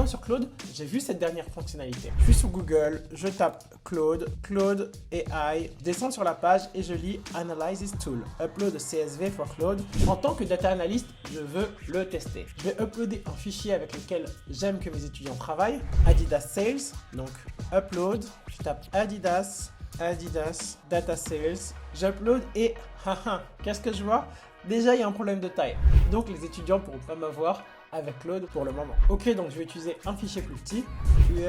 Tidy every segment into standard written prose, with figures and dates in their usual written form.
fois sur Claude, j'ai vu cette dernière fonctionnalité. Je suis sur Google, je tape Claude AI, je descends sur la page et je lis Analysis Tool, Upload CSV for Claude. En tant que data analyst, je veux le tester. Je vais uploader un fichier avec lequel j'aime que mes étudiants travaillent, Adidas Sales, donc upload, je tape Adidas Data Sales, j'upload et qu'est-ce que je vois? Déjà, il y a un problème de taille. Donc, les étudiants ne pourront pas m'avoir avec Claude pour le moment. Ok, donc je vais utiliser un fichier plus petit.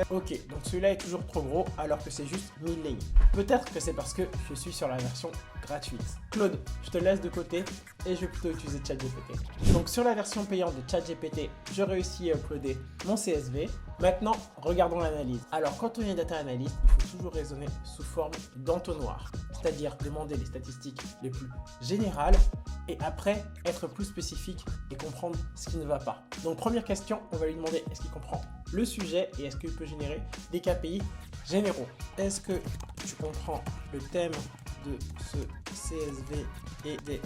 Ok, donc celui-là est toujours trop gros alors que c'est juste 1000 lignes. Peut-être que c'est parce que je suis sur la version gratuite. Claude, je te laisse de côté et je vais plutôt utiliser ChatGPT. Donc sur la version payante de ChatGPT, je réussis à uploader mon CSV. Maintenant, regardons l'analyse. Alors, quand on est data analyst, il faut toujours raisonner sous forme d'entonnoir, c'est-à-dire demander les statistiques les plus générales et après être plus spécifique et comprendre ce qui ne va pas. Donc, première question, on va lui demander est-ce qu'il comprend le sujet et est-ce qu'il peut générer des KPI généraux. Est-ce que tu comprends le thème de ce CSV et des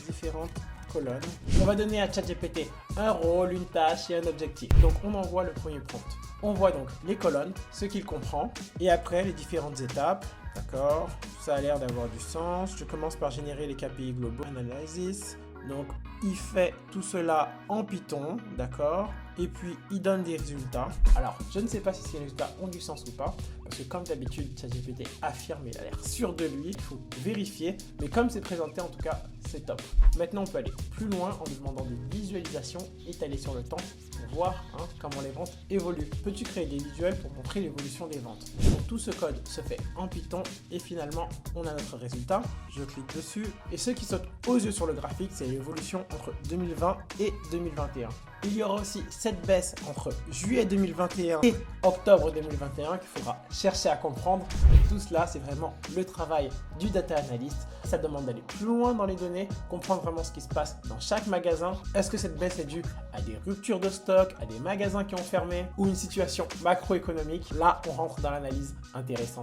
différentes colonnes? On va donner à ChatGPT un rôle, une tâche et un objectif. Donc on envoie le premier prompt. On voit donc les colonnes, ce qu'il comprend, et après les différentes étapes. D'accord, ça a l'air d'avoir du sens. Je commence par générer les KPI globaux, analysis. Donc il fait tout cela en Python, d'accord, et puis il donne des résultats. Alors je ne sais pas si ces résultats ont du sens ou pas, parce que comme d'habitude ChatGPT affirme, il a l'air sûr de lui, il faut vérifier, mais comme c'est présenté en tout cas c'est top. Maintenant on peut aller plus loin en lui demandant des visualisations étalées sur le temps pour voir comment les ventes évoluent. Peux-tu créer des visuels pour montrer l'évolution des ventes? Donc tout ce code se fait en Python et finalement on a notre résultat. Je clique dessus et ce qui saute aux yeux sur le graphique c'est l'évolution entre 2020 et 2021. Il y aura aussi cette baisse entre juillet 2021 et octobre 2021 qu'il faudra chercher à comprendre. Et tout cela, c'est vraiment le travail du data analyst. Ça demande d'aller plus loin dans les données, comprendre vraiment ce qui se passe dans chaque magasin. Est-ce que cette baisse est due à des ruptures de stock, à des magasins qui ont fermé ou une situation macroéconomique? Là, on rentre dans l'analyse intéressante.